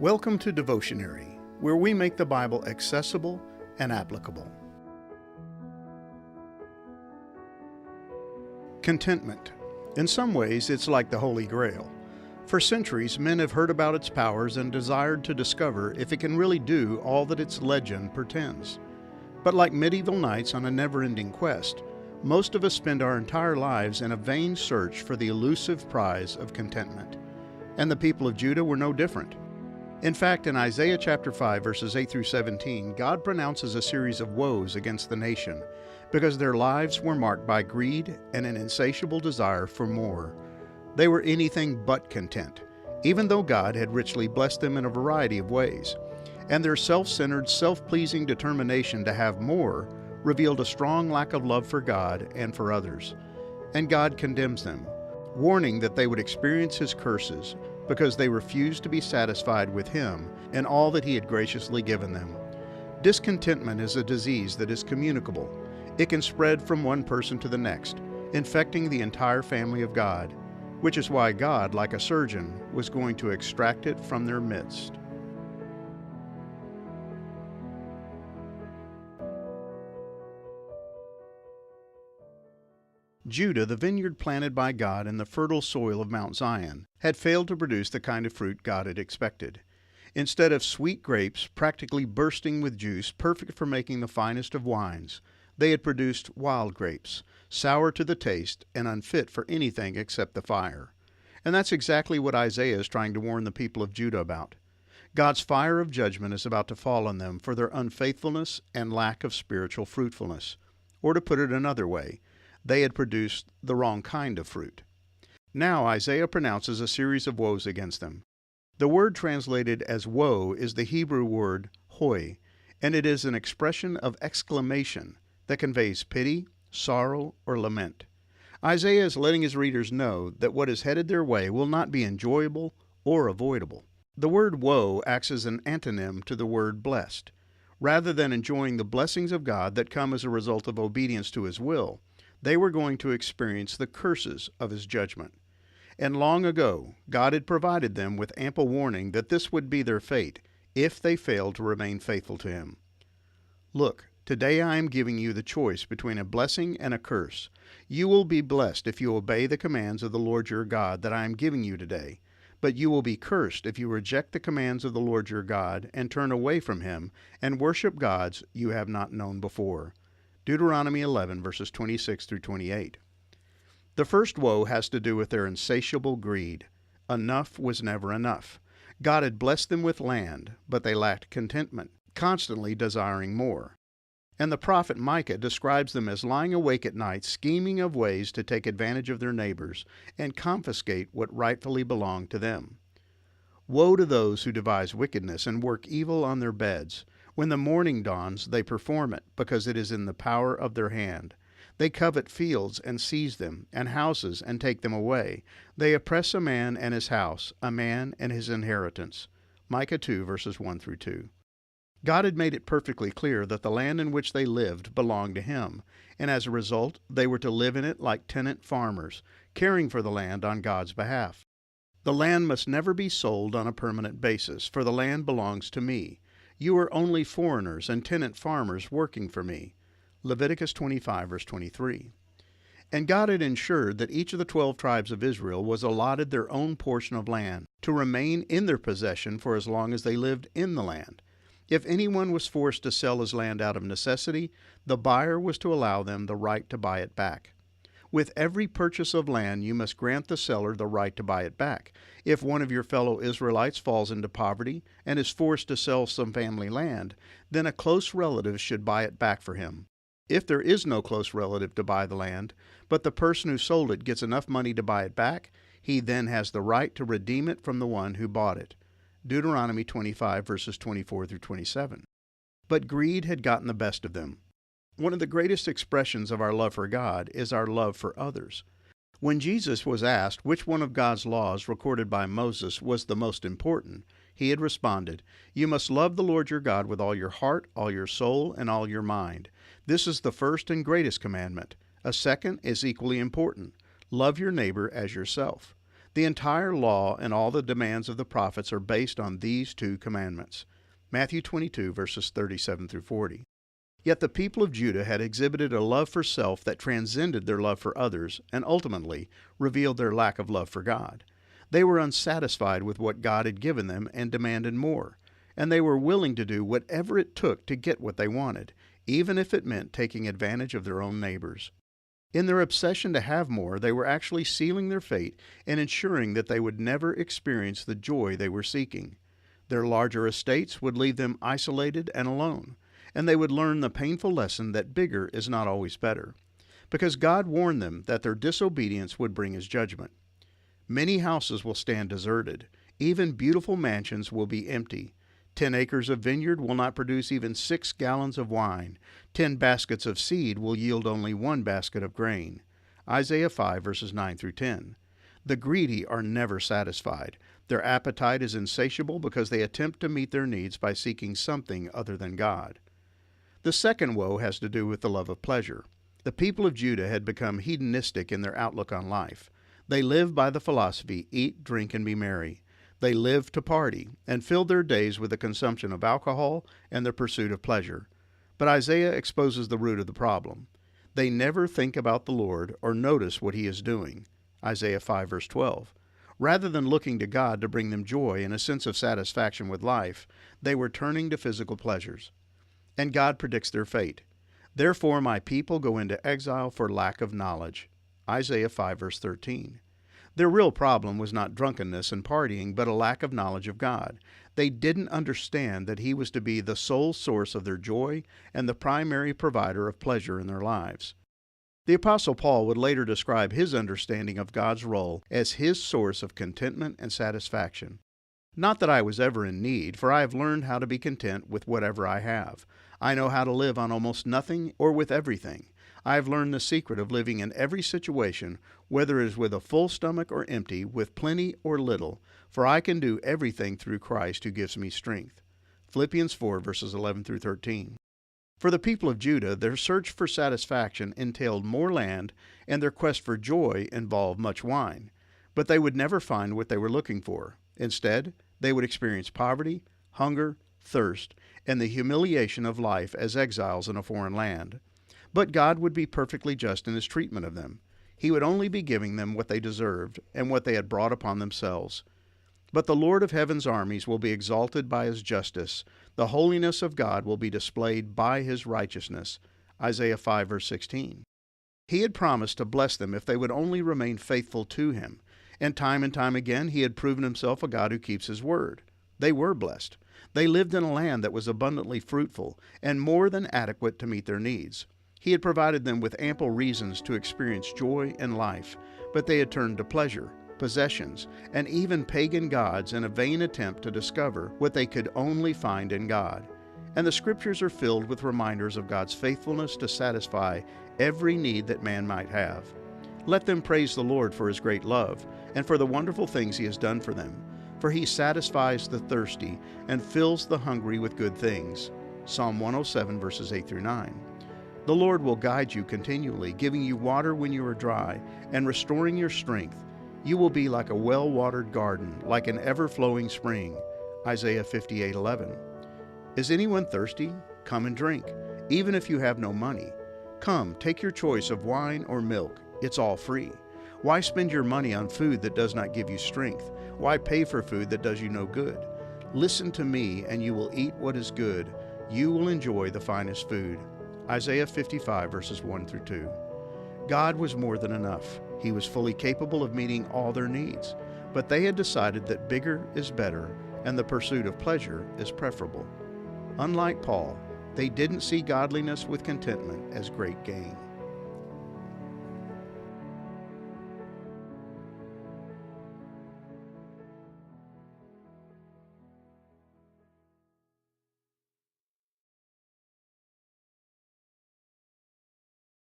Welcome to Devotionary, where we make the Bible accessible and applicable. Contentment. In some ways, it's like the Holy Grail. For centuries, men have heard about its powers and desired to discover if it can really do all that its legend portends. But like medieval knights on a never-ending quest, most of us spend our entire lives in a vain search for the elusive prize of contentment. And the people of Judah were no different. In fact, in Isaiah chapter 5, verses 8 through 17, God pronounces a series of woes against the nation because their lives were marked by greed and an insatiable desire for more. They were anything but content, even though God had richly blessed them in a variety of ways. And their self-centered, self-pleasing determination to have more revealed a strong lack of love for God and for others. And God condemns them, warning that they would experience His curses because they refused to be satisfied with Him and all that He had graciously given them. Discontentment is a disease that is communicable. It can spread from one person to the next, infecting the entire family of God, which is why God, like a surgeon, was going to extract it from their midst. Judah, the vineyard planted by God in the fertile soil of Mount Zion, had failed to produce the kind of fruit God had expected. Instead of sweet grapes practically bursting with juice, perfect for making the finest of wines, they had produced wild grapes, sour to the taste and unfit for anything except the fire. And that's exactly what Isaiah is trying to warn the people of Judah about. God's fire of judgment is about to fall on them for their unfaithfulness and lack of spiritual fruitfulness. Or to put it another way, they had produced the wrong kind of fruit. Now Isaiah pronounces a series of woes against them. The word translated as woe is the Hebrew word hoi, and it is an expression of exclamation that conveys pity, sorrow, or lament. Isaiah is letting his readers know that what is headed their way will not be enjoyable or avoidable. The word woe acts as an antonym to the word blessed. Rather than enjoying the blessings of God that come as a result of obedience to His will, they were going to experience the curses of His judgment. And long ago, God had provided them with ample warning that this would be their fate if they failed to remain faithful to Him. Look, today I am giving you the choice between a blessing and a curse. You will be blessed if you obey the commands of the Lord your God that I am giving you today, but you will be cursed if you reject the commands of the Lord your God and turn away from Him and worship gods you have not known before. Deuteronomy 11, verses 26 through 28. The first woe has to do with their insatiable greed. Enough was never enough. God had blessed them with land, but they lacked contentment, constantly desiring more. And the prophet Micah describes them as lying awake at night, scheming of ways to take advantage of their neighbors and confiscate what rightfully belonged to them. Woe to those who devise wickedness and work evil on their beds. When the morning dawns, they perform it, because it is in the power of their hand. They covet fields and seize them, and houses and take them away. They oppress a man and his house, a man and his inheritance. Micah 2, verses 1 through 2. God had made it perfectly clear that the land in which they lived belonged to Him, and as a result, they were to live in it like tenant farmers, caring for the land on God's behalf. The land must never be sold on a permanent basis, for the land belongs to me. You are only foreigners and tenant farmers working for me. Leviticus 25, verse 23. And God had ensured that each of the 12 tribes of Israel was allotted their own portion of land to remain in their possession for as long as they lived in the land. If anyone was forced to sell his land out of necessity, the buyer was to allow them the right to buy it back. With every purchase of land, you must grant the seller the right to buy it back. If one of your fellow Israelites falls into poverty and is forced to sell some family land, then a close relative should buy it back for him. If there is no close relative to buy the land, but the person who sold it gets enough money to buy it back, he then has the right to redeem it from the one who bought it. Deuteronomy 25, verses 24 through 27. But greed had gotten the best of them. One of the greatest expressions of our love for God is our love for others. When Jesus was asked which one of God's laws recorded by Moses was the most important, He had responded, "You must love the Lord your God with all your heart, all your soul, and all your mind. This is the first and greatest commandment. A second is equally important. Love your neighbor as yourself. The entire law and all the demands of the prophets are based on these two commandments. Matthew 22, verses 37 through 40. Yet the people of Judah had exhibited a love for self that transcended their love for others and ultimately revealed their lack of love for God. They were unsatisfied with what God had given them and demanded more, and they were willing to do whatever it took to get what they wanted, even if it meant taking advantage of their own neighbors. In their obsession to have more, they were actually sealing their fate and ensuring that they would never experience the joy they were seeking. Their larger estates would leave them isolated and alone, and they would learn the painful lesson that bigger is not always better, because God warned them that their disobedience would bring His judgment. Many houses will stand deserted. Even beautiful mansions will be empty. 10 acres of vineyard will not produce even 6 gallons of wine. 10 baskets of seed will yield only 1 basket of grain. Isaiah 5, verses 9 through 10. The greedy are never satisfied. Their appetite is insatiable because they attempt to meet their needs by seeking something other than God. The second woe has to do with the love of pleasure. The people of Judah had become hedonistic in their outlook on life. They lived by the philosophy, eat, drink, and be merry. They lived to party and filled their days with the consumption of alcohol and the pursuit of pleasure. But Isaiah exposes the root of the problem. They never think about the Lord or notice what He is doing. Isaiah 5, verse 12. Rather than looking to God to bring them joy and a sense of satisfaction with life, they were turning to physical pleasures. And God predicts their fate. Therefore my people go into exile for lack of knowledge. Isaiah 5, verse 13. Their real problem was not drunkenness and partying, but a lack of knowledge of God. They didn't understand that He was to be the sole source of their joy and the primary provider of pleasure in their lives. The Apostle Paul would later describe his understanding of God's role as His source of contentment and satisfaction. Not that I was ever in need, for I have learned how to be content with whatever I have. I know how to live on almost nothing or with everything. I have learned the secret of living in every situation, whether it is with a full stomach or empty, with plenty or little, for I can do everything through Christ who gives me strength. Philippians 4, verses 11 through 13. For the people of Judah, their search for satisfaction entailed more land, and their quest for joy involved much wine. But they would never find what they were looking for. Instead, they would experience poverty, hunger, thirst, and the humiliation of life as exiles in a foreign land. But God would be perfectly just in His treatment of them. He would only be giving them what they deserved and what they had brought upon themselves. But the Lord of heaven's armies will be exalted by His justice. The holiness of God will be displayed by His righteousness. Isaiah 5, verse 16. He had promised to bless them if they would only remain faithful to Him. And time again, He had proven Himself a God who keeps His word. They were blessed. They lived in a land that was abundantly fruitful and more than adequate to meet their needs. He had provided them with ample reasons to experience joy and life, but they had turned to pleasure, possessions, and even pagan gods in a vain attempt to discover what they could only find in God. And the Scriptures are filled with reminders of God's faithfulness to satisfy every need that man might have. Let them praise the Lord for His great love and for the wonderful things He has done for them, for He satisfies the thirsty and fills the hungry with good things. Psalm 107, verses 8 through 9. The Lord will guide you continually, giving you water when you are dry, and restoring your strength. You will be like a well-watered garden, like an ever-flowing spring. Isaiah 58:11. Is anyone thirsty? Come and drink, even if you have no money. Come, take your choice of wine or milk. It's all free. Why spend your money on food that does not give you strength? Why pay for food that does you no good? Listen to me, and you will eat what is good. You will enjoy the finest food. Isaiah 55, verses 1 through 2. God was more than enough. He was fully capable of meeting all their needs, but they had decided that bigger is better and the pursuit of pleasure is preferable. Unlike Paul, they didn't see godliness with contentment as great gain.